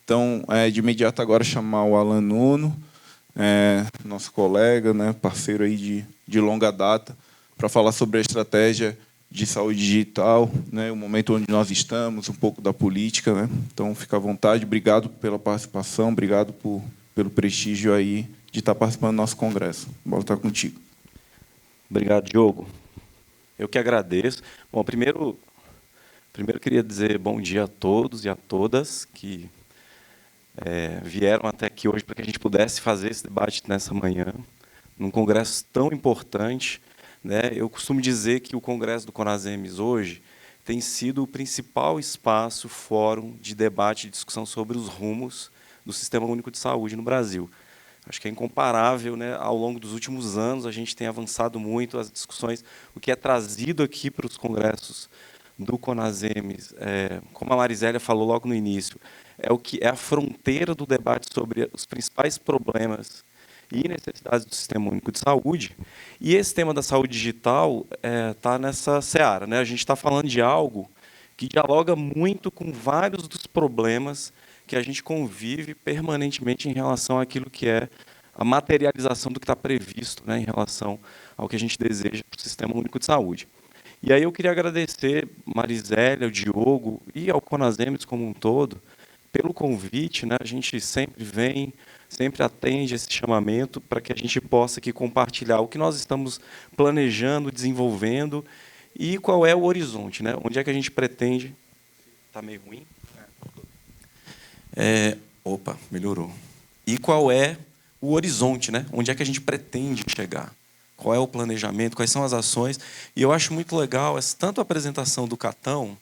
Então, de imediato agora chamar o Alan Nuno, nosso colega, né, parceiro aí de longa data, para falar sobre a estratégia de saúde digital, né, o momento onde nós estamos, um pouco da política, né? Então, fica à vontade. Obrigado pela participação, obrigado pelo prestígio aí de estar participando do nosso congresso. A bola está contigo. Obrigado, Diogo. Eu que agradeço. Bom, primeiro queria dizer bom dia a todos e a todas que vieram até aqui hoje para que a gente pudesse fazer esse debate nessa manhã, num congresso tão importante, né? Eu costumo dizer que o congresso do Conasems hoje tem sido o principal espaço, fórum de debate e discussão sobre os rumos do Sistema Único de Saúde no Brasil. Acho que é incomparável, né? Ao longo dos últimos anos, a gente tem avançado muito as discussões, o que é trazido aqui para os congressos do Conasems, como a Marisélia falou logo no início, é o que é a fronteira do debate sobre os principais problemas e necessidades do Sistema Único de Saúde. E esse tema da saúde digital está nessa seara, né? A gente está falando de algo que dialoga muito com vários dos problemas que a gente convive permanentemente em relação àquilo que é a materialização do que está previsto, né, em relação ao que a gente deseja para o Sistema Único de Saúde. E aí eu queria agradecer Marisélia, ao Diogo e ao Conasems como um todo pelo convite, né? A gente sempre vem, sempre atende esse chamamento para que a gente possa aqui compartilhar o que nós estamos planejando, desenvolvendo e qual é o horizonte, né? Onde é que a gente pretende... Está meio ruim? Opa, melhorou. E qual é o horizonte, né? Onde é que a gente pretende chegar? Qual é o planejamento? Quais são as ações? E eu acho muito legal tanto a apresentação do Catão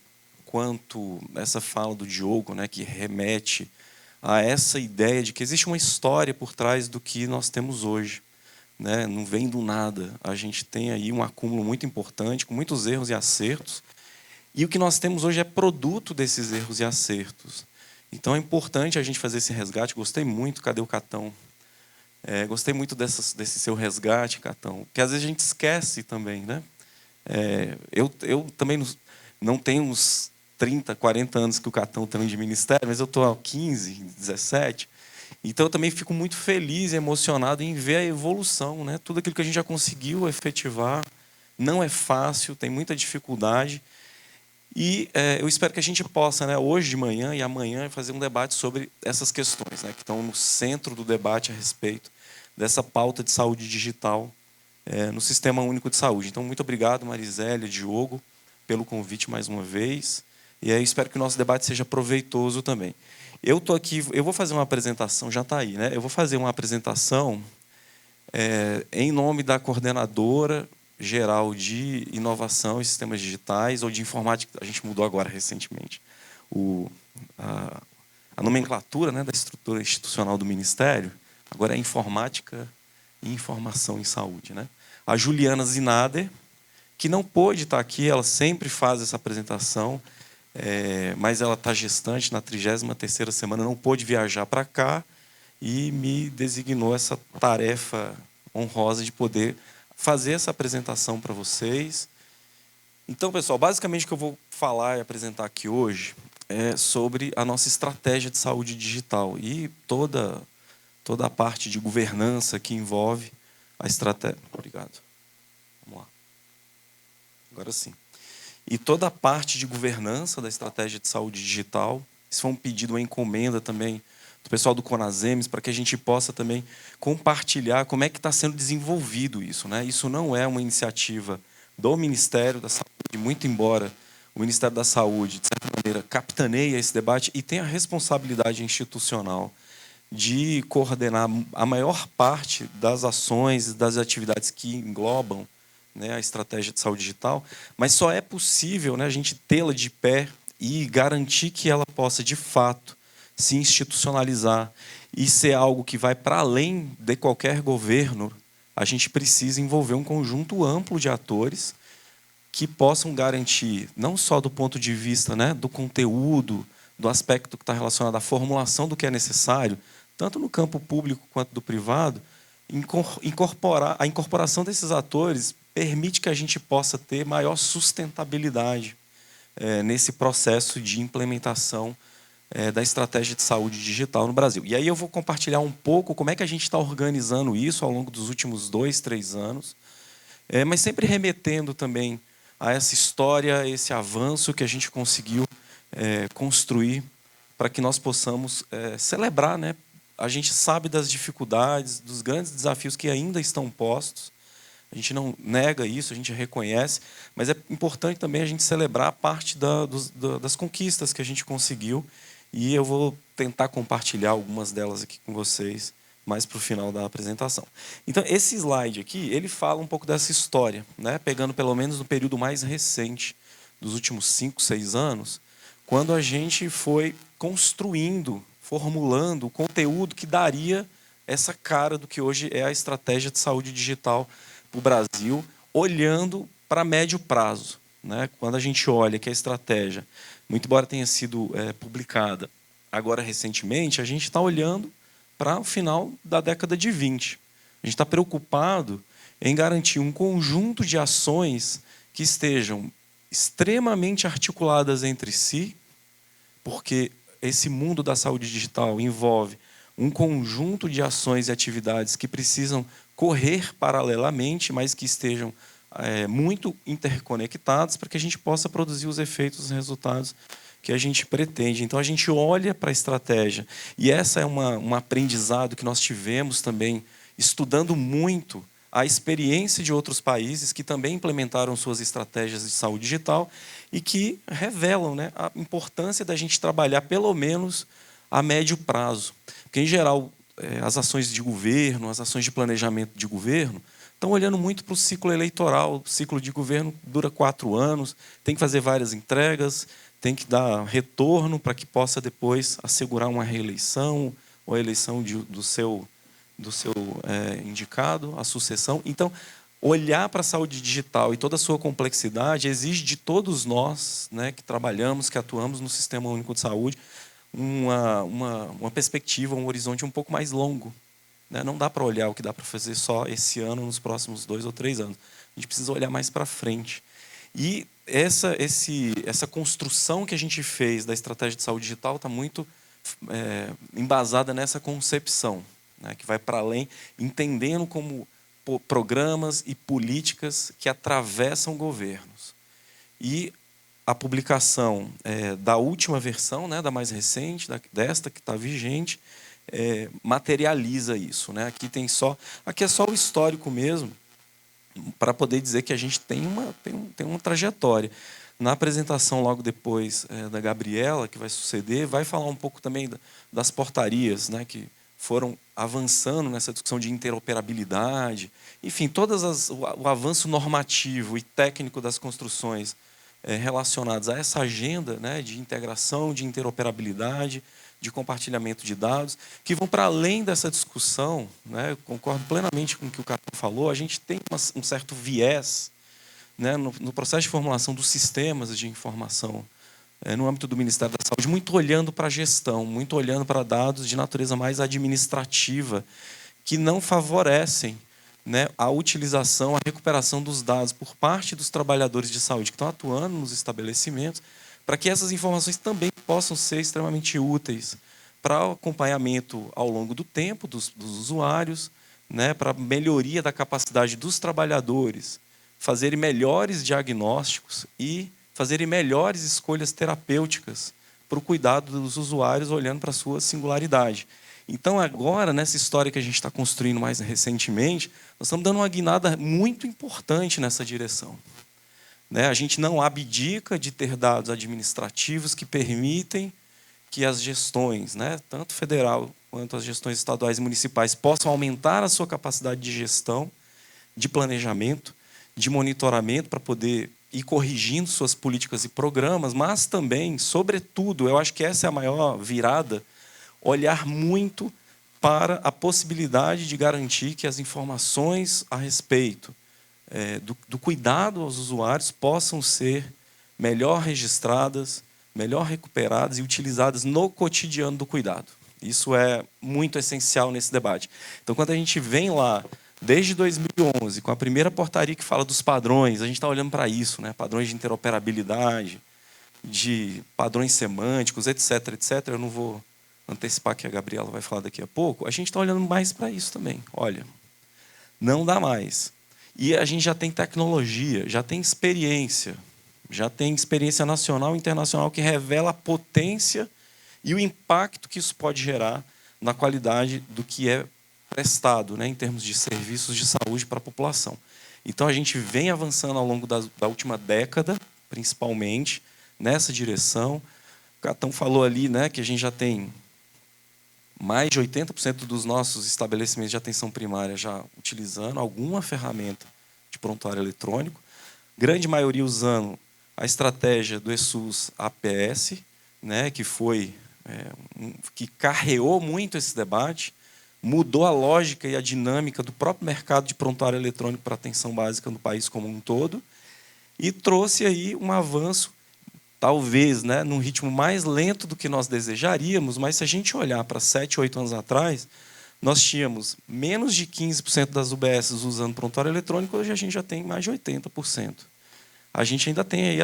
quanto essa fala do Diogo, né, que remete a essa ideia de que existe uma história por trás do que nós temos hoje, né? Não vem do nada. A gente tem aí um acúmulo muito importante, com muitos erros e acertos. E o que nós temos hoje é produto desses erros e acertos. Então é importante a gente fazer esse resgate. Gostei muito, cadê o Catão? Gostei muito desse seu resgate, Catão, porque às vezes a gente esquece também, né? Eu também não tenho uns 30, 40 anos que o Catão tem de ministério, mas eu estou há 15, 17. Então eu também fico muito feliz e emocionado em ver a evolução, né? Tudo aquilo que a gente já conseguiu efetivar não é fácil, tem muita dificuldade. E eu espero que a gente possa, né, hoje de manhã e amanhã, fazer um debate sobre essas questões, né, que estão no centro do debate a respeito dessa pauta de saúde digital no Sistema Único de Saúde. Então, muito obrigado, Marisélia, Diogo, pelo convite mais uma vez. E aí, espero que o nosso debate seja proveitoso também. Eu estou aqui, eu vou fazer uma apresentação, já está aí, né? Eu vou fazer uma apresentação em nome da coordenadora geral de inovação e sistemas digitais, ou de informática, a gente mudou agora recentemente a nomenclatura, né, da estrutura institucional do Ministério, agora é informática e informação em saúde, né? A Juliana Zinader, que não pôde estar aqui, ela sempre faz essa apresentação, mas ela está gestante na 33ª semana, não pôde viajar para cá e me designou essa tarefa honrosa de poder fazer essa apresentação para vocês. Então, pessoal, basicamente o que eu vou falar e apresentar aqui hoje é sobre a nossa estratégia de saúde digital e toda a parte de governança que envolve a estratégia. Obrigado. Vamos lá. Agora sim. E toda a parte de governança da estratégia de saúde digital. Isso foi um pedido, uma encomenda também do pessoal do Conasems, para que a gente possa também compartilhar como é que está sendo desenvolvido isso, né? Isso não é uma iniciativa do Ministério da Saúde, muito embora o Ministério da Saúde, de certa maneira, capitaneie esse debate e tem a responsabilidade institucional de coordenar a maior parte das ações e das atividades que englobam, né, a estratégia de saúde digital, mas só é possível, né, a gente tê-la de pé e garantir que ela possa, de fato, se institucionalizar e ser algo que vai para além de qualquer governo. A gente precisa envolver um conjunto amplo de atores que possam garantir, não só do ponto de vista, né, do conteúdo, do aspecto que está relacionado à formulação do que é necessário, tanto no campo público quanto do privado, a incorporação desses atores permite que a gente possa ter maior sustentabilidade nesse processo de implementação da estratégia de saúde digital no Brasil. E aí eu vou compartilhar um pouco como é que a gente está organizando isso ao longo dos últimos 2, 3 anos, mas sempre remetendo também a essa história, esse avanço que a gente conseguiu construir para que nós possamos celebrar, né? A gente sabe das dificuldades, dos grandes desafios que ainda estão postos. A gente não nega isso, a gente reconhece, mas é importante também a gente celebrar parte das conquistas que a gente conseguiu, e eu vou tentar compartilhar algumas delas aqui com vocês mais para o final da apresentação. Então, esse slide aqui, ele fala um pouco dessa história, né? Pegando pelo menos no período mais recente, dos últimos 5, 6 anos, quando a gente foi construindo, formulando o conteúdo que daria essa cara do que hoje é a estratégia de saúde digital para o Brasil, olhando para médio prazo, né? Quando a gente olha que a estratégia, muito embora tenha sido publicada agora recentemente, a gente está olhando para o final da década de 20. A gente está preocupado em garantir um conjunto de ações que estejam extremamente articuladas entre si, porque esse mundo da saúde digital envolve um conjunto de ações e atividades que precisam correr paralelamente, mas que estejam muito interconectados para que a gente possa produzir os efeitos e resultados que a gente pretende. Então, a gente olha para a estratégia, e essa é um aprendizado que nós tivemos também, estudando muito a experiência de outros países que também implementaram suas estratégias de saúde digital e que revelam, né, a importância da gente trabalhar, pelo menos, a médio prazo. Porque, em geral, as ações de governo, as ações de planejamento de governo, estão olhando muito para o ciclo eleitoral. O ciclo de governo dura 4 anos, tem que fazer várias entregas, tem que dar retorno para que possa depois assegurar uma reeleição ou a eleição do seu indicado, a sucessão. Então, olhar para a saúde digital e toda a sua complexidade exige de todos nós, né, que trabalhamos, que atuamos no Sistema Único de Saúde, uma perspectiva, um horizonte um pouco mais longo. Né? Não dá para olhar o que dá para fazer só esse ano, nos próximos 2 ou 3 anos. A gente precisa olhar mais para frente. E essa construção que a gente fez da estratégia de saúde digital está muito embasada nessa concepção, né, que vai para além, entendendo como programas e políticas que atravessam governos. E a publicação da última versão, né, da mais recente, desta que está vigente, materializa isso, né? Aqui é só o histórico mesmo, para poder dizer que a gente tem uma trajetória. Na apresentação, logo depois da Gabriela, que vai suceder, vai falar um pouco também das portarias, né, que foram avançando nessa discussão de interoperabilidade. Enfim, o avanço normativo e técnico das construções relacionadas a essa agenda, né, de integração, de interoperabilidade, de compartilhamento de dados, que vão para além dessa discussão, né? Eu concordo plenamente com o que o Capão falou, a gente tem um certo viés, né, no processo de formulação dos sistemas de informação no âmbito do Ministério da Saúde, muito olhando para a gestão, muito olhando para dados de natureza mais administrativa, que não favorecem, né, a utilização, a recuperação dos dados por parte dos trabalhadores de saúde que estão atuando nos estabelecimentos, para que essas informações também possam ser extremamente úteis para o acompanhamento ao longo do tempo dos usuários, né, para a melhoria da capacidade dos trabalhadores, fazerem melhores diagnósticos e fazerem melhores escolhas terapêuticas para o cuidado dos usuários, olhando para a sua singularidade. Então, agora, nessa história que a gente está construindo mais recentemente, nós estamos dando uma guinada muito importante nessa direção. A gente não abdica de ter dados administrativos que permitem que as gestões, né, tanto federal quanto as gestões estaduais e municipais, possam aumentar a sua capacidade de gestão, de planejamento, de monitoramento, para poder ir corrigindo suas políticas e programas, mas também, sobretudo, eu acho que essa é a maior virada, olhar muito para a possibilidade de garantir que as informações a respeito do cuidado aos usuários possam ser melhor registradas, melhor recuperadas e utilizadas no cotidiano do cuidado. Isso é muito essencial nesse debate. Então, quando a gente vem lá, desde 2011, com a primeira portaria que fala dos padrões, a gente está olhando para isso, né? Padrões de interoperabilidade, de padrões semânticos, etc., etc. Eu não vou antecipar que a Gabriela vai falar daqui a pouco. A gente está olhando mais para isso também. Olha, não dá mais. E a gente já tem tecnologia, já tem experiência nacional e internacional que revela a potência e o impacto que isso pode gerar na qualidade do que é prestado, né, em termos de serviços de saúde para a população. Então, a gente vem avançando ao longo da última década, principalmente, nessa direção. O Catão falou ali, né, que a gente já tem mais de 80% dos nossos estabelecimentos de atenção primária já utilizando alguma ferramenta de prontuário eletrônico, grande maioria usando a estratégia do ESUS APS, né, que foi que carreou muito esse debate, mudou a lógica e a dinâmica do próprio mercado de prontuário eletrônico para atenção básica no país como um todo, e trouxe aí um avanço, talvez, né, num ritmo mais lento do que nós desejaríamos, mas se a gente olhar para 7, 8 anos atrás, nós tínhamos menos de 15% das UBS usando prontuário eletrônico, hoje a gente já tem mais de 80%. A gente ainda tem aí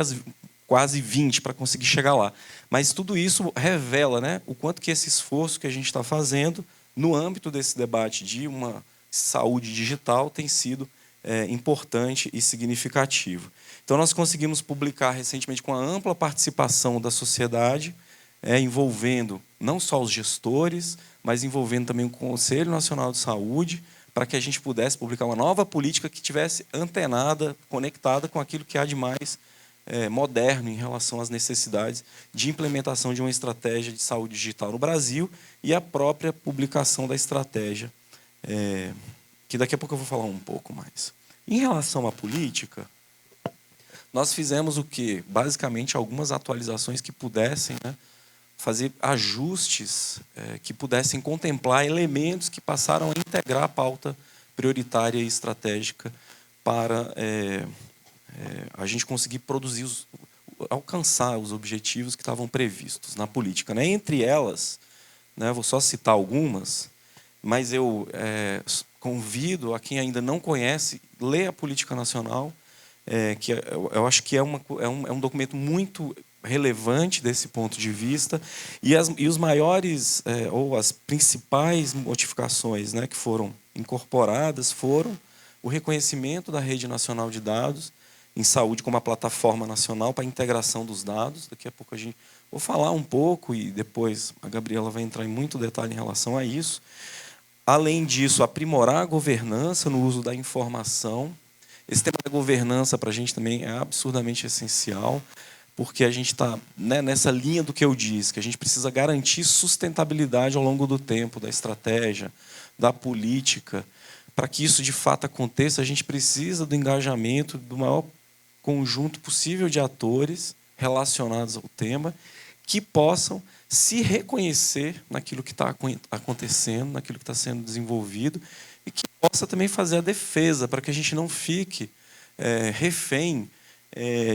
quase 20% para conseguir chegar lá. Mas tudo isso revela, né, o quanto que esse esforço que a gente está fazendo no âmbito desse debate de uma saúde digital tem sido importante e significativo. Então, nós conseguimos publicar recentemente, com a ampla participação da sociedade, envolvendo não só os gestores, mas envolvendo também o Conselho Nacional de Saúde, para que a gente pudesse publicar uma nova política que tivesse antenada, conectada com aquilo que há de mais moderno em relação às necessidades de implementação de uma estratégia de saúde digital no Brasil e a própria publicação da estratégia, que daqui a pouco eu vou falar um pouco mais. Em relação à política, nós fizemos o quê? Basicamente, algumas atualizações que pudessem, né, fazer ajustes que pudessem contemplar elementos que passaram a integrar a pauta prioritária e estratégica para a gente conseguir produzir, alcançar os objetivos que estavam previstos na política, né? Entre elas, né, vou só citar algumas, mas eu convido a quem ainda não conhece, ler a Política Nacional, que eu acho que é um documento muito relevante desse ponto de vista, e os maiores ou as principais modificações, né, que foram incorporadas foram o reconhecimento da Rede Nacional de Dados em Saúde como uma plataforma nacional para a integração dos dados. Daqui a pouco vou falar um pouco e depois a Gabriela vai entrar em muito detalhe em relação a isso. Além disso, aprimorar a governança no uso da informação. Esse tema da governança para a gente também é absurdamente essencial, porque a gente está, né, nessa linha do que eu disse, que a gente precisa garantir sustentabilidade ao longo do tempo da estratégia, da política. Para que isso de fato aconteça, a gente precisa do engajamento do maior conjunto possível de atores relacionados ao tema, que possam se reconhecer naquilo que está acontecendo, naquilo que está sendo desenvolvido, e que possa também fazer a defesa, para que a gente não fique refém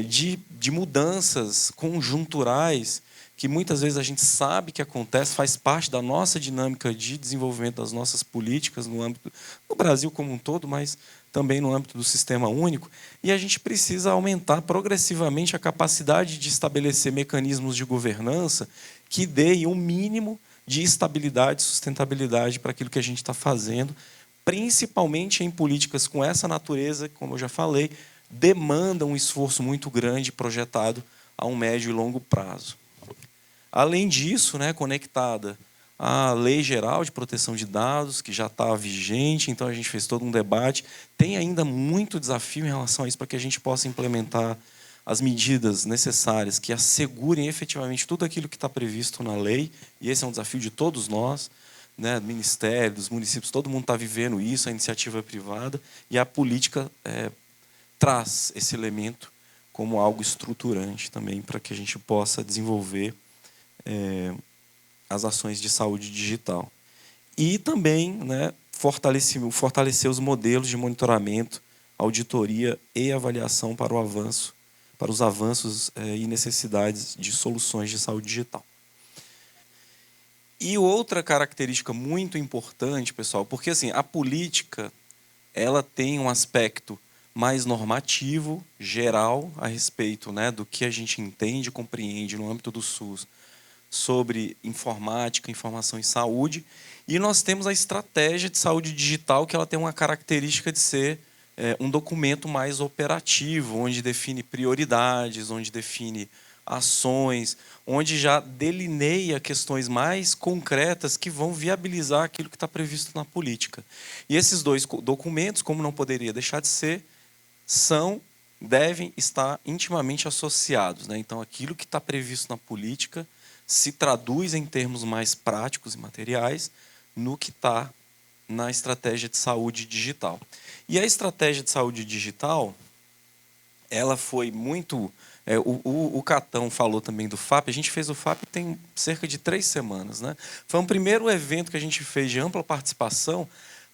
de mudanças conjunturais, que muitas vezes a gente sabe que acontece, faz parte da nossa dinâmica de desenvolvimento das nossas políticas no Brasil como um todo, mas também no âmbito do sistema único, e a gente precisa aumentar progressivamente a capacidade de estabelecer mecanismos de governança que deem um mínimo de estabilidade e sustentabilidade para aquilo que a gente está fazendo, principalmente em políticas com essa natureza, como eu já falei, demanda um esforço muito grande projetado a um médio e longo prazo. Além disso, né, conectada à Lei Geral de Proteção de Dados, que já está vigente, então a gente fez todo um debate. Tem ainda muito desafio em relação a isso, para que a gente possa implementar as medidas necessárias que assegurem efetivamente tudo aquilo que está previsto na lei, e esse é um desafio de todos nós, né, do Ministério, dos municípios, todo mundo está vivendo isso, a iniciativa privada, e a política traz esse elemento como algo estruturante também para que a gente possa desenvolver as ações de saúde digital. E também, né, fortalecer os modelos de monitoramento, auditoria e avaliação para os avanços e necessidades de soluções de saúde digital. E outra característica muito importante, pessoal, porque assim, a política ela tem um aspecto mais normativo, geral, a respeito, né, do que a gente entende e compreende no âmbito do SUS sobre informática, informação em saúde. E nós temos a estratégia de saúde digital, que ela tem uma característica de ser um documento mais operativo, onde define prioridades, onde define ações, onde já delineia questões mais concretas que vão viabilizar aquilo que está previsto na política. E esses dois documentos, como não poderia deixar de ser, devem estar intimamente associados, né? Então, aquilo que está previsto na política se traduz em termos mais práticos e materiais no que está na estratégia de saúde digital. E a estratégia de saúde digital, ela foi muito... o Catão falou também do FAP. A gente fez o FAP tem cerca de 3 semanas, né? Foi um primeiro evento que a gente fez de ampla participação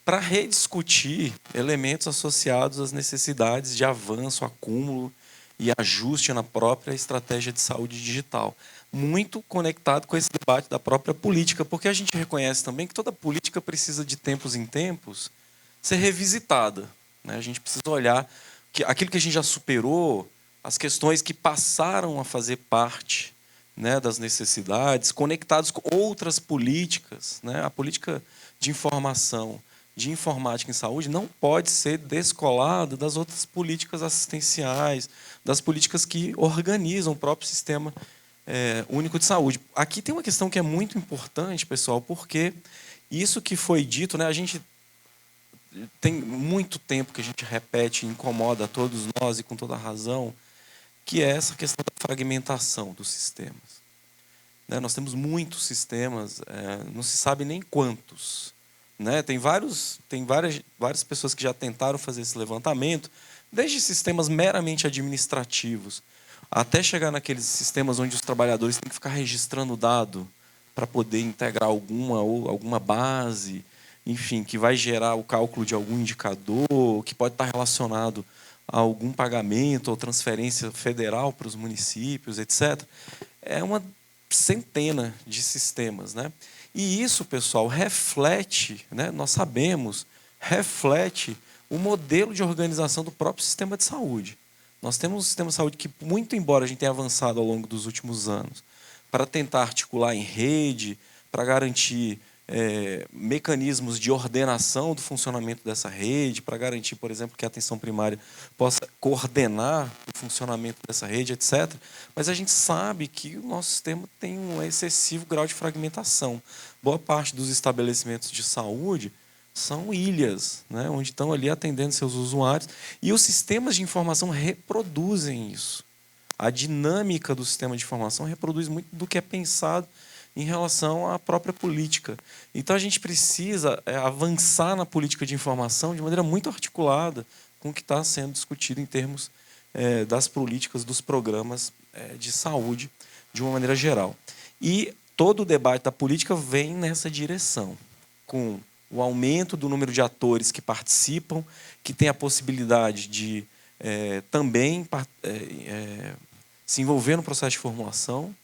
para rediscutir elementos associados às necessidades de avanço, acúmulo e ajuste na própria estratégia de saúde digital. Muito conectado com esse debate da própria política, porque a gente reconhece também que toda política precisa, de tempos em tempos, ser revisitada, né? A gente precisa olhar que aquilo que a gente já superou, as questões que passaram a fazer parte, né, das necessidades, conectados com outras políticas, né? A política de informação, de informática em saúde, não pode ser descolada das outras políticas assistenciais, das políticas que organizam o próprio sistema único de saúde. Aqui tem uma questão que é muito importante, pessoal, porque isso que foi dito, né, a gente tem muito tempo que a gente repete e incomoda a todos nós, e com toda a razão, que é essa questão da fragmentação dos sistemas. Né, nós temos muitos sistemas, não se sabe nem quantos. Né? Tem várias pessoas que já tentaram fazer esse levantamento, desde sistemas meramente administrativos, até chegar naqueles sistemas onde os trabalhadores têm que ficar registrando dado para poder integrar alguma base, enfim, que vai gerar o cálculo de algum indicador, que pode estar relacionado a algum pagamento ou transferência federal para os municípios, etc. É uma centena de sistemas, né? E isso, pessoal, reflete, né, nós sabemos, reflete o modelo de organização do próprio sistema de saúde. Nós temos um sistema de saúde que, muito embora a gente tenha avançado ao longo dos últimos anos, para tentar articular em rede, para garantir mecanismos de ordenação do funcionamento dessa rede, para garantir, por exemplo, que a atenção primária possa coordenar o funcionamento dessa rede, etc. Mas a gente sabe que o nosso sistema tem um excessivo grau de fragmentação. Boa parte dos estabelecimentos de saúde são ilhas, né, onde estão ali atendendo seus usuários, e os sistemas de informação reproduzem isso. A dinâmica do sistema de informação reproduz muito do que é pensado em relação à própria política. Então, a gente precisa avançar na política de informação de maneira muito articulada com o que está sendo discutido em termos das políticas, dos programas de saúde, de uma maneira geral. E todo o debate da política vem nessa direção, com o aumento do número de atores que participam, que têm a possibilidade de também se envolver no processo de formulação,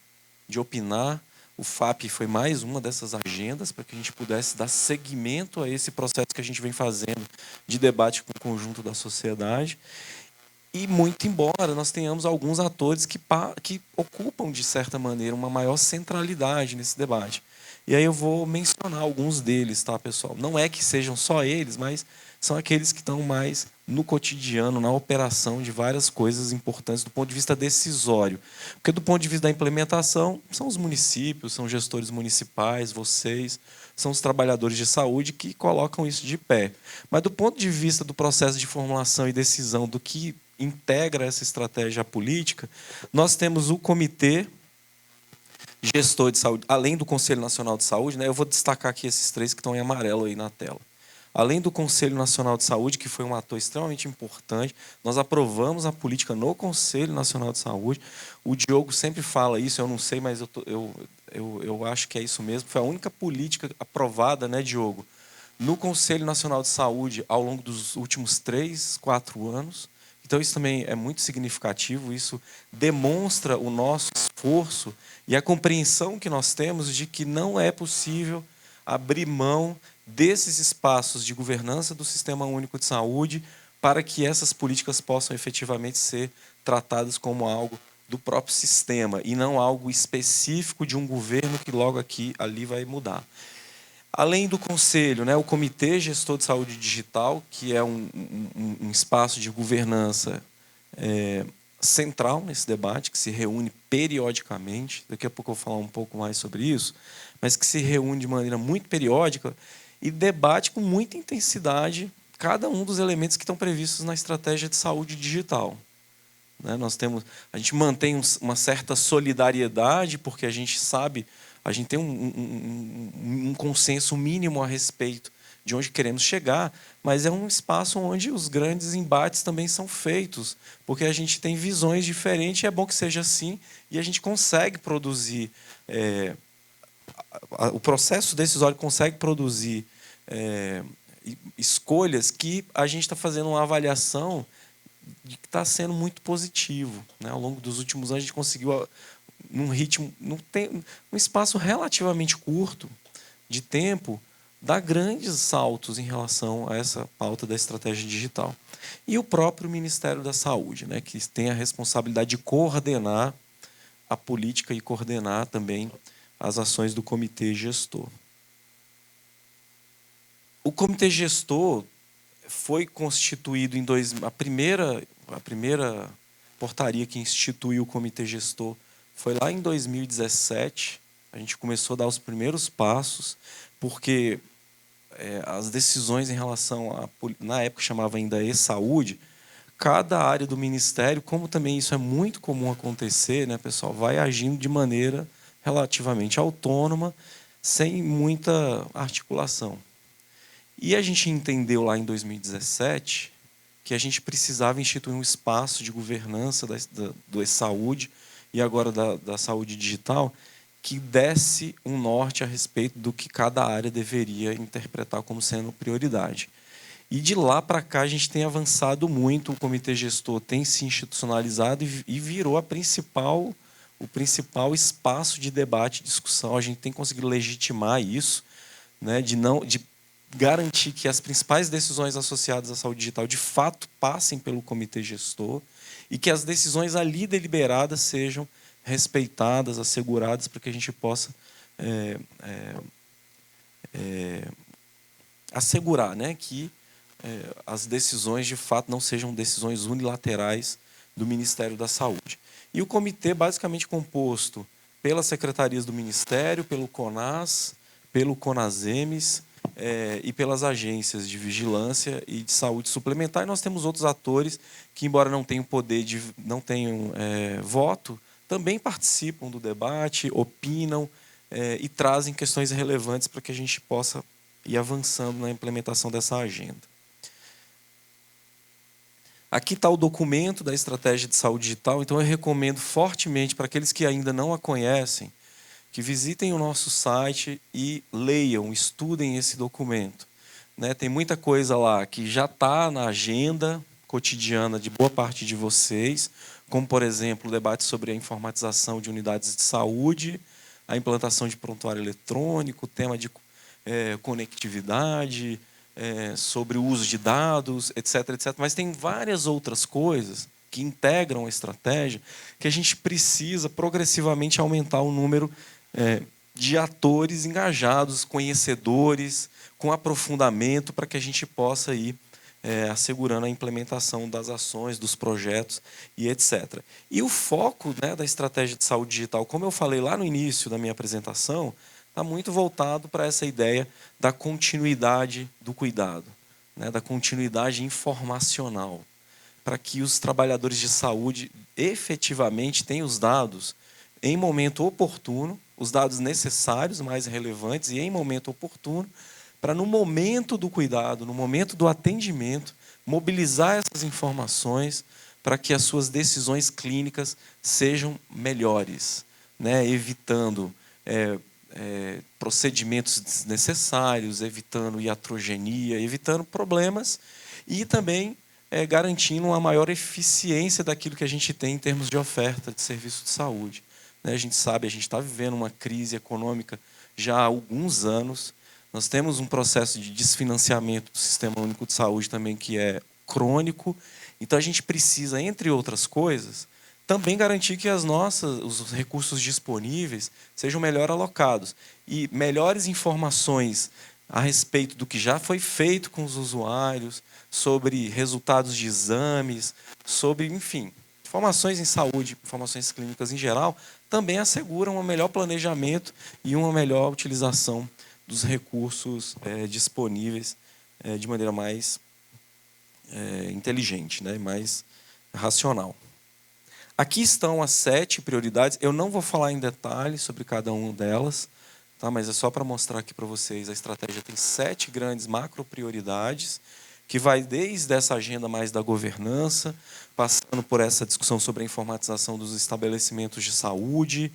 de opinar. O FAP foi mais uma dessas agendas para que a gente pudesse dar seguimento a esse processo que a gente vem fazendo de debate com o conjunto da sociedade. E, muito embora nós tenhamos alguns atores que ocupam, de certa maneira, uma maior centralidade nesse debate. E aí eu vou mencionar alguns deles, tá, pessoal? Não é que sejam só eles, mas são aqueles que estão mais no cotidiano, na operação de várias coisas importantes do ponto de vista decisório. Porque, do ponto de vista da implementação, são os municípios, são gestores municipais, vocês, são os trabalhadores de saúde que colocam isso de pé. Mas, do ponto de vista do processo de formulação e decisão do que integra essa estratégia política, nós temos o Comitê Gestor de Saúde, além do Conselho Nacional de Saúde, né? Eu vou destacar aqui esses 3 que estão em amarelo aí na tela. Além do Conselho Nacional de Saúde, que foi um ator extremamente importante, nós aprovamos a política no Conselho Nacional de Saúde. O Diogo sempre fala isso, eu não sei, mas eu acho que é isso mesmo. Foi a única política aprovada, né, Diogo, no Conselho Nacional de Saúde ao longo dos últimos 3, 4 anos. Então, isso também é muito significativo, isso demonstra o nosso esforço e a compreensão que nós temos de que não é possível abrir mão desses espaços de governança do Sistema Único de Saúde para que essas políticas possam efetivamente ser tratadas como algo do próprio sistema e não algo específico de um governo que logo ali vai mudar. Além do conselho, né, o Comitê Gestor de Saúde Digital, que é um espaço de governança central nesse debate, que se reúne periodicamente, daqui a pouco eu vou falar um pouco mais sobre isso, mas que se reúne de maneira muito periódica e debate com muita intensidade cada um dos elementos que estão previstos na estratégia de saúde digital. A gente mantém uma certa solidariedade, porque a gente sabe, a gente tem um consenso mínimo a respeito de onde queremos chegar, mas é um espaço onde os grandes embates também são feitos, porque a gente tem visões diferentes, e é bom que seja assim, e a gente consegue produzir, o processo decisório consegue produzir escolhas que a gente está fazendo uma avaliação de que está sendo muito positivo. Né? Ao longo dos últimos anos, a gente conseguiu, num ritmo, num espaço relativamente curto de tempo, dar grandes saltos em relação a essa pauta da estratégia digital. E o próprio Ministério da Saúde, né, que tem a responsabilidade de coordenar a política e coordenar também as ações do comitê gestor. O comitê gestor foi constituído em a primeira portaria que instituiu o comitê gestor foi lá em 2017. A gente começou a dar os primeiros passos, porque as decisões em relação na época chamava ainda e-saúde, cada área do ministério, como também isso é muito comum acontecer, né, pessoal, vai agindo de maneira relativamente autônoma, sem muita articulação. E a gente entendeu lá em 2017 que a gente precisava instituir um espaço de governança do e-saúde e agora da saúde digital que desse um norte a respeito do que cada área deveria interpretar como sendo prioridade. E de lá para cá a gente tem avançado muito, o comitê gestor tem se institucionalizado e virou o principal espaço de debate e discussão. A gente tem conseguido legitimar isso, né, de garantir que as principais decisões associadas à saúde digital de fato passem pelo comitê gestor e que as decisões ali deliberadas sejam respeitadas, asseguradas, para que a gente possa assegurar, né, que as decisões de fato não sejam decisões unilaterais do Ministério da Saúde. E o comitê basicamente composto pelas secretarias do Ministério, pelo CONAS, pelo CONASEMES, e pelas agências de vigilância e de saúde suplementar. E nós temos outros atores que, embora não tenham não tenham voto, também participam do debate, opinam e trazem questões relevantes para que a gente possa ir avançando na implementação dessa agenda. Aqui está o documento da estratégia de saúde digital, então eu recomendo fortemente para aqueles que ainda não a conhecem, que visitem o nosso site e leiam, estudem esse documento. Né? Tem muita coisa lá que já está na agenda cotidiana de boa parte de vocês, como, por exemplo, o debate sobre a informatização de unidades de saúde, a implantação de prontuário eletrônico, o tema de conectividade, sobre o uso de dados, etc., etc. Mas tem várias outras coisas que integram a estratégia que a gente precisa progressivamente aumentar o número de atores engajados, conhecedores, com aprofundamento, para que a gente possa ir assegurando a implementação das ações, dos projetos e etc. E o foco, né, da estratégia de saúde digital, como eu falei lá no início da minha apresentação, está muito voltado para essa ideia da continuidade do cuidado, né, da continuidade informacional, para que os trabalhadores de saúde efetivamente tenham os dados em momento oportuno, os dados necessários, mais relevantes, e em momento oportuno, para, no momento do cuidado, no momento do atendimento, mobilizar essas informações para que as suas decisões clínicas sejam melhores, né? Evitando procedimentos desnecessários, evitando iatrogenia, evitando problemas e também garantindo uma maior eficiência daquilo que a gente tem em termos de oferta de serviço de saúde. A gente sabe, a gente está vivendo uma crise econômica já há alguns anos. Nós temos um processo de desfinanciamento do Sistema Único de Saúde também que é crônico. Então, a gente precisa, entre outras coisas, também garantir que os recursos disponíveis sejam melhor alocados. E melhores informações a respeito do que já foi feito com os usuários, sobre resultados de exames, sobre, enfim, informações em saúde, informações clínicas em geral, também asseguram um melhor planejamento e uma melhor utilização dos recursos disponíveis de maneira mais inteligente, né, mais racional. Aqui estão as 7 prioridades. Eu não vou falar em detalhes sobre cada uma delas, tá? Mas é só para mostrar aqui para vocês. A estratégia tem 7 grandes macro-prioridades, que vai desde essa agenda mais da governança, passando por essa discussão sobre a informatização dos estabelecimentos de saúde,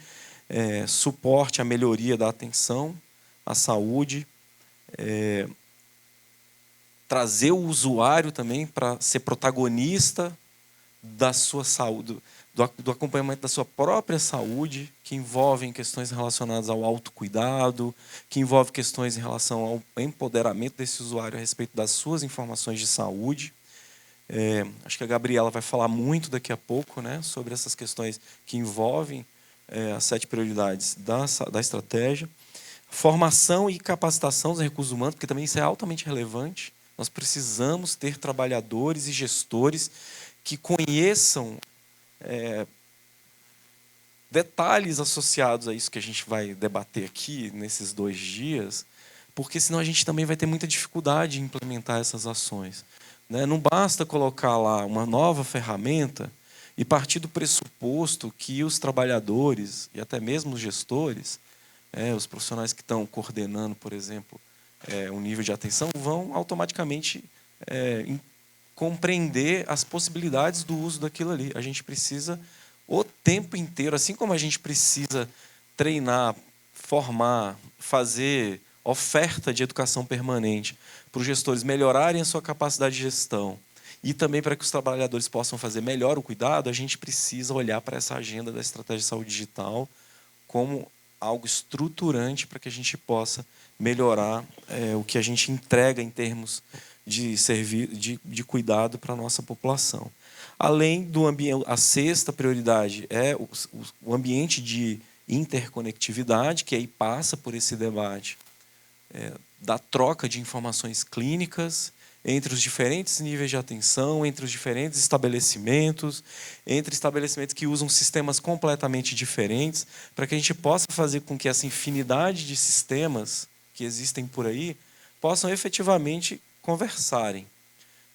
suporte à melhoria da atenção à saúde, trazer o usuário também para ser protagonista da sua saúde, do acompanhamento da sua própria saúde, que envolvem questões relacionadas ao autocuidado, que envolve questões em relação ao empoderamento desse usuário a respeito das suas informações de saúde. Acho que a Gabriela vai falar muito daqui a pouco, né, sobre essas questões que envolvem as 7 prioridades da estratégia. Formação e capacitação dos recursos humanos, porque também isso é altamente relevante. Nós precisamos ter trabalhadores e gestores que conheçam detalhes associados a isso que a gente vai debater aqui nesses 2 dias, porque senão a gente também vai ter muita dificuldade em implementar essas ações, né? Não basta colocar lá uma nova ferramenta e partir do pressuposto que os trabalhadores e até mesmo os gestores, os profissionais que estão coordenando, por exemplo, um nível de atenção, vão automaticamente compreender as possibilidades do uso daquilo ali. A gente precisa o tempo inteiro, assim como a gente precisa treinar, formar, fazer oferta de educação permanente para os gestores melhorarem a sua capacidade de gestão e também para que os trabalhadores possam fazer melhor o cuidado, a gente precisa olhar para essa agenda da estratégia de saúde digital como algo estruturante para que a gente possa melhorar o que a gente entrega em termos de cuidado para a nossa população. Além do ambiente, a 6ª prioridade é o ambiente de interconectividade, que aí passa por esse debate da troca de informações clínicas entre os diferentes níveis de atenção, entre os diferentes estabelecimentos, entre estabelecimentos que usam sistemas completamente diferentes, para que a gente possa fazer com que essa infinidade de sistemas que existem por aí possam efetivamente conversarem,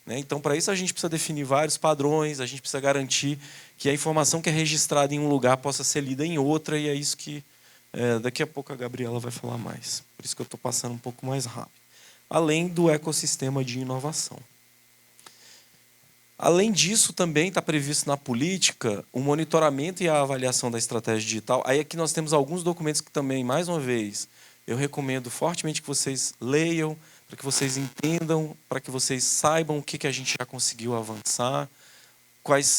né? Então, para isso, a gente precisa definir vários padrões, a gente precisa garantir que a informação que é registrada em um lugar possa ser lida em outra, e é isso que daqui a pouco a Gabriela vai falar mais. Por isso que eu estou passando um pouco mais rápido. Além do ecossistema de inovação. Além disso, também está previsto na política o monitoramento e a avaliação da estratégia digital. Aí aqui nós temos alguns documentos que também, mais uma vez, eu recomendo fortemente que vocês leiam, para que vocês entendam, para que vocês saibam o que a gente já conseguiu avançar,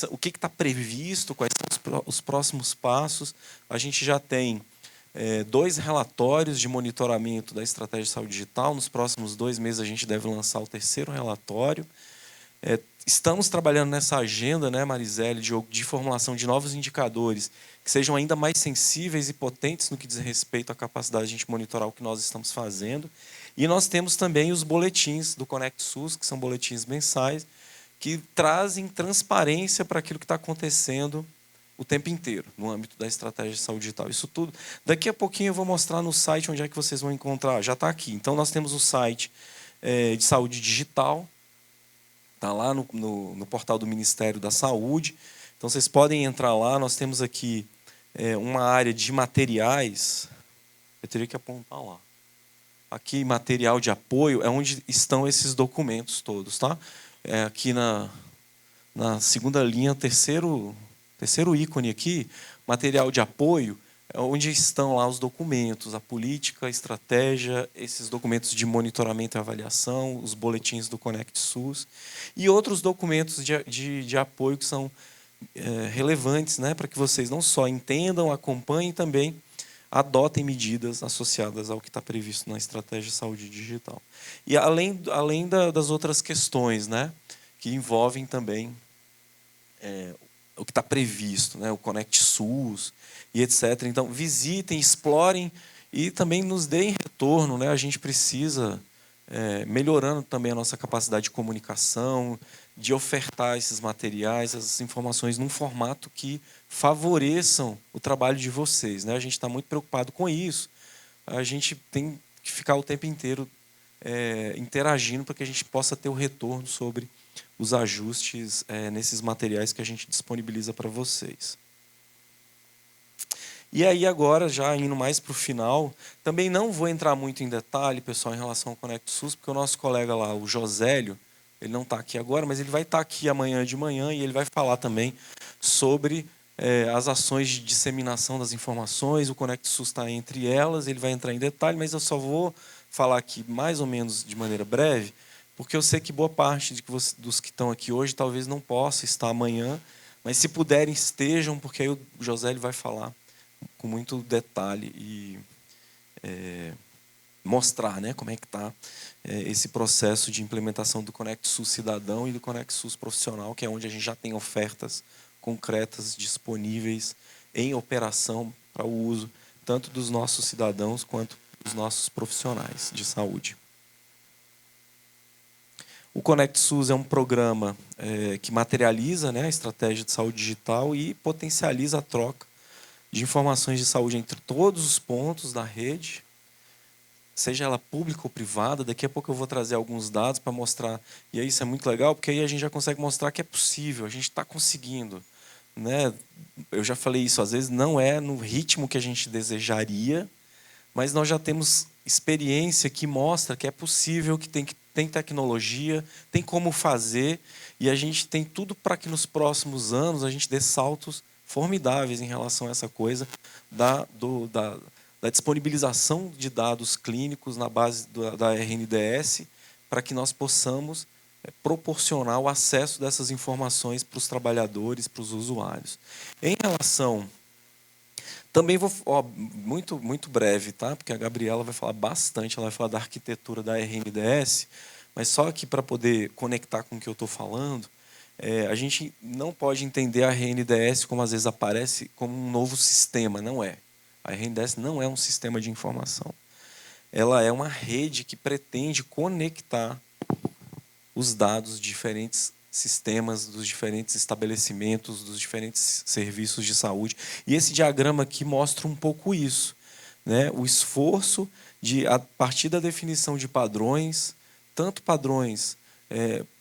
o que está previsto, quais são os próximos passos. A gente já tem 2 relatórios de monitoramento da estratégia de saúde digital. Nos próximos 2 meses a gente deve lançar o 3º relatório. Estamos trabalhando nessa agenda, né, Marisele, de formulação de novos indicadores que sejam ainda mais sensíveis e potentes no que diz respeito à capacidade de a gente monitorar o que nós estamos fazendo. E nós temos também os boletins do Conect SUS, que são boletins mensais, que trazem transparência para aquilo que está acontecendo o tempo inteiro, no âmbito da estratégia de saúde digital. Isso tudo, daqui a pouquinho eu vou mostrar no site onde é que vocês vão encontrar. Já está aqui. Então, nós temos o site de saúde digital, está lá no portal do Ministério da Saúde. Então, vocês podem entrar lá. Nós temos aqui uma área de materiais. Eu teria que apontar lá. Aqui, material de apoio, é onde estão esses documentos todos, tá? Aqui na 2ª linha, terceiro ícone aqui, material de apoio, é onde estão lá os documentos, a política, a estratégia, esses documentos de monitoramento e avaliação, os boletins do Conect SUS e outros documentos de apoio que são relevantes, né, para que vocês não só entendam, acompanhem, também adotem medidas associadas ao que está previsto na estratégia de saúde digital. E além das outras questões, né, que envolvem também o que está previsto, né? O Conect SUS e etc. Então, visitem, explorem e também nos deem retorno, né? A gente precisa, melhorando também a nossa capacidade de comunicação, de ofertar esses materiais, essas informações num formato que favoreçam o trabalho de vocês, né? A gente está muito preocupado com isso. A gente tem que ficar o tempo inteiro interagindo para que a gente possa ter o retorno sobre os ajustes nesses materiais que a gente disponibiliza para vocês. E aí agora, já indo mais para o final, também não vou entrar muito em detalhe, pessoal, em relação ao Conect SUS, porque o nosso colega lá, o Josélio, ele não está aqui agora, mas ele vai estar aqui amanhã de manhã e ele vai falar também sobre as ações de disseminação das informações. O Conect SUS está entre elas, ele vai entrar em detalhe, mas eu só vou falar aqui mais ou menos de maneira breve, porque eu sei que boa parte dos que estão aqui hoje talvez não possa estar amanhã, mas se puderem, estejam, porque aí o Josélio vai falar com muito detalhe e mostrar, né, como é que está esse processo de implementação do Conect SUS Cidadão e do Conect SUS Profissional, que é onde a gente já tem ofertas concretas disponíveis em operação para o uso tanto dos nossos cidadãos quanto dos nossos profissionais de saúde. O Conect SUS é um programa que materializa, né, a estratégia de saúde digital e potencializa a troca de informações de saúde entre todos os pontos da rede, seja ela pública ou privada. Daqui a pouco eu vou trazer alguns dados para mostrar. E aí isso é muito legal, porque aí a gente já consegue mostrar que é possível, a gente está conseguindo, né? Eu já falei isso, às vezes não é no ritmo que a gente desejaria, mas nós já temos experiência que mostra que é possível, que tem tecnologia, tem como fazer, e a gente tem tudo para que nos próximos anos a gente dê saltos formidáveis em relação a essa coisa da disponibilização de dados clínicos na base da RNDS, para que nós possamos proporcionar o acesso dessas informações para os trabalhadores, para os usuários. Em relação... Também vou... muito breve, tá? Porque a Gabriela vai falar bastante, ela vai falar da arquitetura da RNDS, mas só aqui para poder conectar com o que eu estou falando, a gente não pode entender a RNDS como às vezes aparece como um novo sistema, não é. A RNDS não é um sistema de informação. Ela é uma rede que pretende conectar os dados de diferentes sistemas, dos diferentes estabelecimentos, dos diferentes serviços de saúde. E esse diagrama aqui mostra um pouco isso, né? O esforço de, a partir da definição de padrões, tanto padrões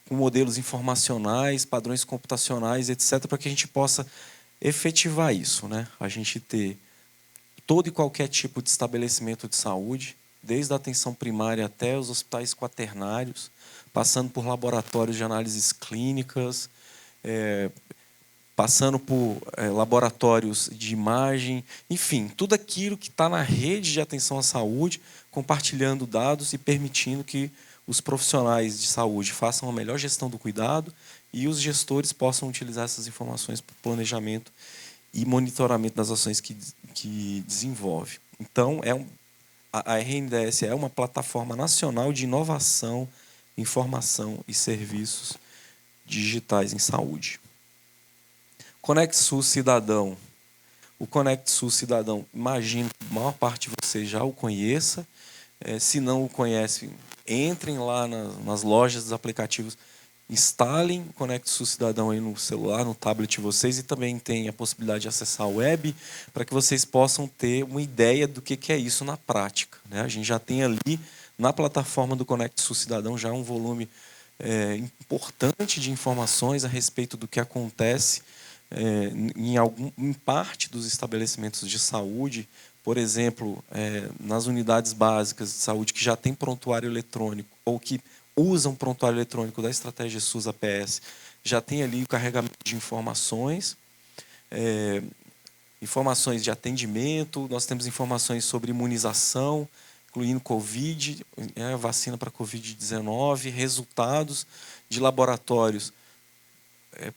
com modelos informacionais, padrões computacionais, etc., para que a gente possa efetivar isso, né? A gente ter todo e qualquer tipo de estabelecimento de saúde, desde a atenção primária até os hospitais quaternários, passando por laboratórios de análises clínicas, passando por laboratórios de imagem, enfim, tudo aquilo que está na rede de atenção à saúde, compartilhando dados e permitindo que os profissionais de saúde façam a melhor gestão do cuidado e os gestores possam utilizar essas informações para o planejamento e monitoramento das ações que desenvolve. Então, a RNDS é uma plataforma nacional de inovação, informação e serviços digitais em saúde. Conect SUS Cidadão. O Conect SUS Cidadão, imagino que a maior parte de vocês já o conheça. Se não o conhecem, entrem lá nas lojas dos aplicativos, instalem o Conect SUS Cidadão aí no celular, no tablet de vocês, e também tem a possibilidade de acessar a web, para que vocês possam ter uma ideia do que é isso na prática, né? A gente já tem ali, na plataforma do Conect SUS Cidadão, já um volume importante de informações a respeito do que acontece em parte dos estabelecimentos de saúde. Por exemplo, nas unidades básicas de saúde que já tem prontuário eletrônico ou que usam prontuário eletrônico da estratégia SUS APS, já tem ali o carregamento de informações, informações de atendimento, nós temos informações sobre imunização, incluindo Covid, vacina para Covid-19, resultados de laboratórios.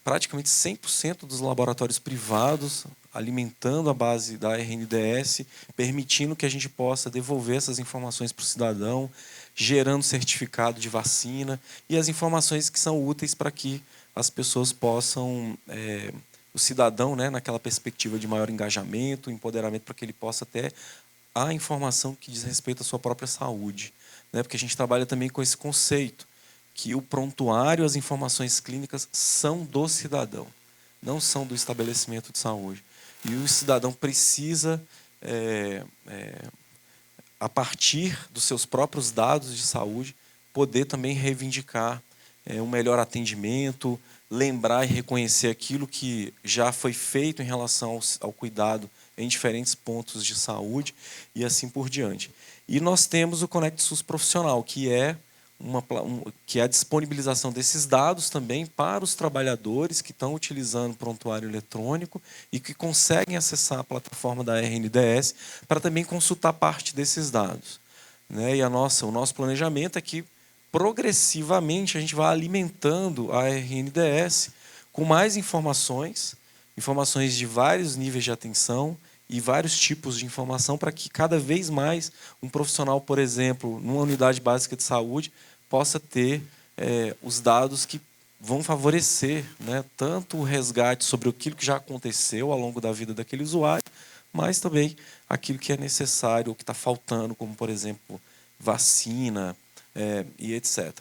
Praticamente 100% dos laboratórios privados alimentando a base da RNDS, permitindo que a gente possa devolver essas informações para o cidadão, gerando certificado de vacina e as informações que são úteis para que as pessoas possam, o cidadão, né, naquela perspectiva de maior engajamento, empoderamento, para que ele possa ter a informação que diz respeito à sua própria saúde, né? Porque a gente trabalha também com esse conceito que o prontuário, as informações clínicas são do cidadão, não são do estabelecimento de saúde. E o cidadão precisa, a partir dos seus próprios dados de saúde, poder também reivindicar um melhor atendimento, lembrar e reconhecer aquilo que já foi feito em relação ao cuidado em diferentes pontos de saúde e assim por diante. E nós temos o Conect SUS Profissional, que é a disponibilização desses dados também para os trabalhadores que estão utilizando o prontuário eletrônico e que conseguem acessar a plataforma da RNDS para também consultar parte desses dados, né? E o nosso planejamento é que, progressivamente, a gente vai alimentando a RNDS com mais informações de vários níveis de atenção e vários tipos de informação para que cada vez mais um profissional, por exemplo, numa unidade básica de saúde, possa ter os dados que vão favorecer, né, tanto o resgate sobre aquilo que já aconteceu ao longo da vida daquele usuário, mas também aquilo que é necessário, o que está faltando, como, por exemplo, vacina e etc.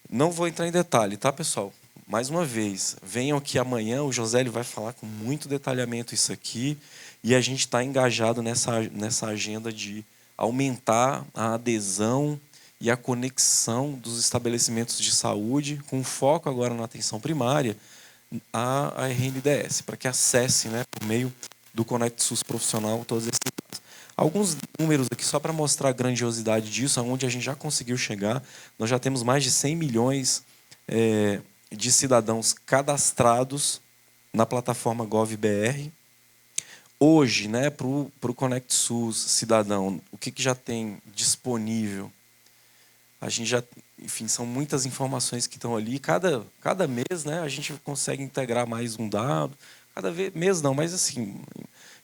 Não vou entrar em detalhe, tá, pessoal? Mais uma vez, venham aqui amanhã, o José vai falar com muito detalhamento isso aqui, e a gente está engajado nessa agenda de aumentar a adesão e a conexão dos estabelecimentos de saúde, com foco agora na atenção primária, a RNDS, para que acesse, né, por meio do Conect SUS Profissional, todos esses dados. Alguns números aqui só para mostrar a grandiosidade disso, aonde a gente já conseguiu chegar. Nós já temos mais de 100 milhões de cidadãos cadastrados na plataforma GovBR. Hoje, né, para o Conect SUS Cidadão, o que já tem disponível? A gente já, enfim, são muitas informações que estão ali. Cada mês, né, a gente consegue integrar mais um dado. Mês não, mas assim,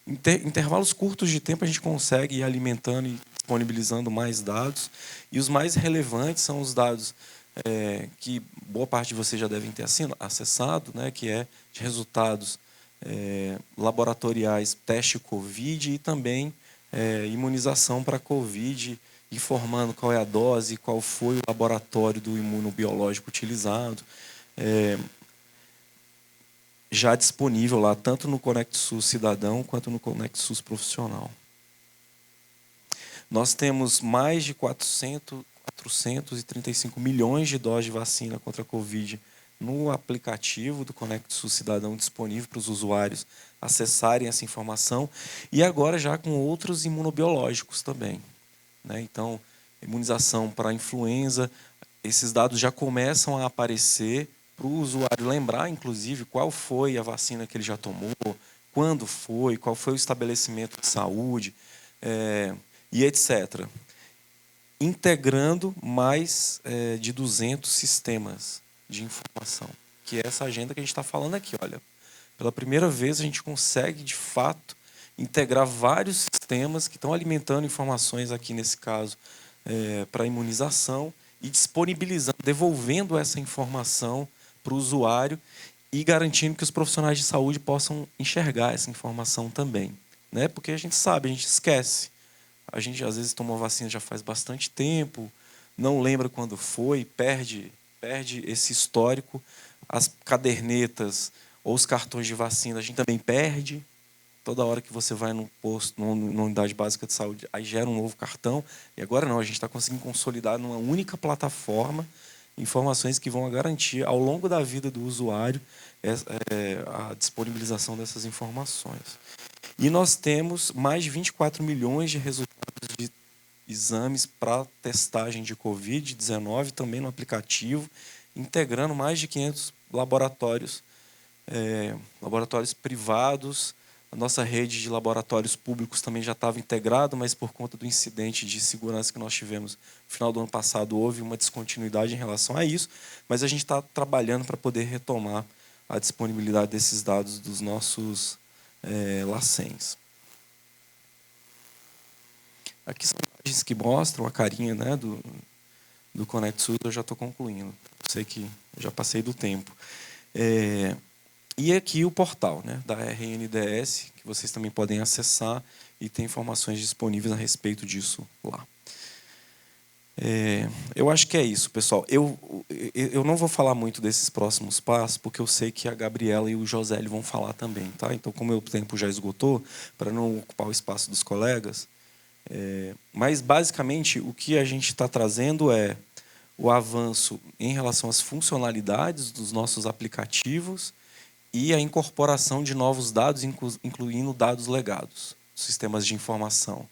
intervalos curtos de tempo a gente consegue ir alimentando e disponibilizando mais dados. E os mais relevantes são os dados que boa parte de vocês já devem ter acessado, né, que é de resultados laboratoriais, teste COVID e também imunização para COVID, informando qual é a dose, qual foi o laboratório do imunobiológico utilizado, já disponível lá, tanto no Conect SUS Cidadão quanto no Conect SUS Profissional. Nós temos mais de 435 milhões de doses de vacina contra a Covid no aplicativo do Conect SUS Cidadão disponível para os usuários acessarem essa informação, e agora já com outros imunobiológicos também, né? Então, imunização para a influenza, esses dados já começam a aparecer para o usuário lembrar, inclusive, qual foi a vacina que ele já tomou, quando foi, qual foi o estabelecimento de saúde, e etc. Integrando mais de 200 sistemas de informação, que é essa agenda que a gente está falando aqui. Olha, pela primeira vez a gente consegue, de fato, integrar vários sistemas que estão alimentando informações, aqui nesse caso, para a imunização, e disponibilizando, devolvendo essa informação para o usuário e garantindo que os profissionais de saúde possam enxergar essa informação também, né? Porque a gente sabe, a gente esquece. A gente, às vezes, tomou vacina já faz bastante tempo, não lembra quando foi, perde esse histórico. As cadernetas ou os cartões de vacina a gente também perde. Toda hora que você vai num posto, numa unidade básica de saúde, aí gera um novo cartão. E agora não, a gente está conseguindo consolidar numa única plataforma informações que vão garantir, ao longo da vida do usuário, a disponibilização dessas informações. E nós temos mais de 24 milhões de resultados de exames para testagem de Covid-19, também no aplicativo, integrando mais de 500 laboratórios privados. A nossa rede de laboratórios públicos também já estava integrada, mas por conta do incidente de segurança que nós tivemos no final do ano passado, houve uma descontinuidade em relação a isso, mas a gente está trabalhando para poder retomar a disponibilidade desses dados dos nossos LACENs. Aqui são imagens que mostram a carinha, né, do Conect SUS, eu já estou concluindo. Sei que eu já passei do tempo. E aqui o portal, né, da RNDS, que vocês também podem acessar e tem informações disponíveis a respeito disso lá. Eu acho que é isso, pessoal. Eu não vou falar muito desses próximos passos, porque eu sei que a Gabriela e o Josélio vão falar também. Tá? Então, como o tempo já esgotou, para não ocupar o espaço dos colegas, mas, basicamente, o que a gente está trazendo é o avanço em relação às funcionalidades dos nossos aplicativos e a incorporação de novos dados, incluindo dados legados, sistemas de informação.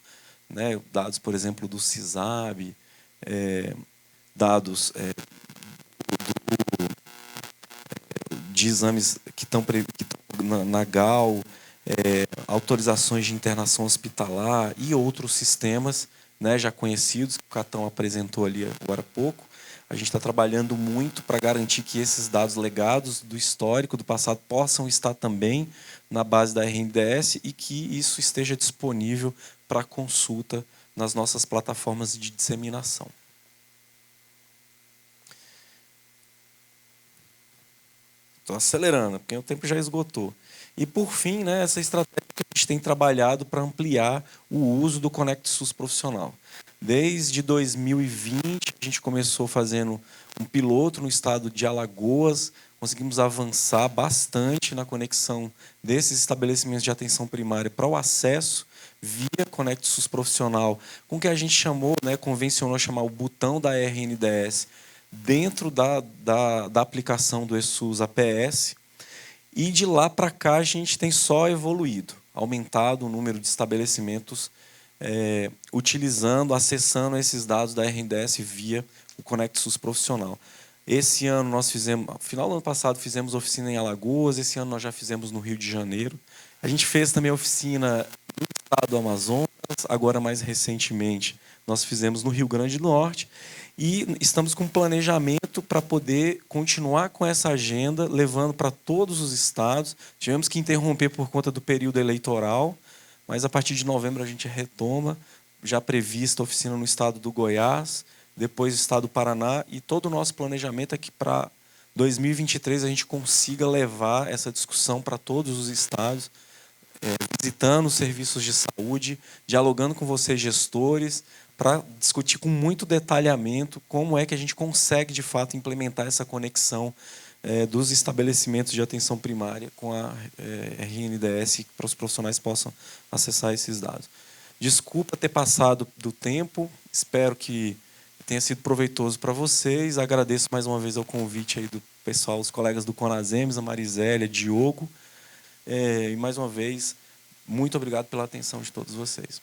Né? Dados, por exemplo, do CISAB, dados de exames que estão na GAL, autorizações de internação hospitalar e outros sistemas, né, já conhecidos, que o Catão apresentou ali agora há pouco. A gente está trabalhando muito para garantir que esses dados legados do histórico, do passado, possam estar também na base da RNDS e que isso esteja disponível para consulta nas nossas plataformas de disseminação. Estou acelerando, porque o tempo já esgotou. E, por fim, né, essa estratégia que a gente tem trabalhado para ampliar o uso do Conect SUS profissional. Desde 2020, a gente começou fazendo um piloto no estado de Alagoas, conseguimos avançar bastante na conexão desses estabelecimentos de atenção primária para o acesso via Conect SUS profissional, com o que a gente chamou, né, convencionou chamar o botão da RNDS, dentro da aplicação do eSUS APS, e de lá para cá a gente tem só evoluído, aumentado o número de estabelecimentos utilizando, acessando esses dados da RNDS via o Conect SUS profissional. Esse ano nós fizemos, no final do ano passado fizemos oficina em Alagoas, esse ano nós já fizemos no Rio de Janeiro. A gente fez também oficina no estado do Amazonas, agora mais recentemente nós fizemos no Rio Grande do Norte. E estamos com planejamento para poder continuar com essa agenda, levando para todos os estados. Tivemos que interromper por conta do período eleitoral, mas a partir de novembro a gente retoma, já prevista a oficina no estado do Goiás, depois o estado do Paraná, e todo o nosso planejamento é que para 2023 a gente consiga levar essa discussão para todos os estados, visitando os serviços de saúde, dialogando com vocês, gestores, para discutir com muito detalhamento como é que a gente consegue, de fato, implementar essa conexão dos estabelecimentos de atenção primária com a RNDS, para os profissionais possam acessar esses dados. Desculpa ter passado do tempo, espero que tenha sido proveitoso para vocês. Agradeço mais uma vez o convite aí do pessoal, os colegas do Conasems, a Marisélia, Diogo. E, mais uma vez, muito obrigado pela atenção de todos vocês.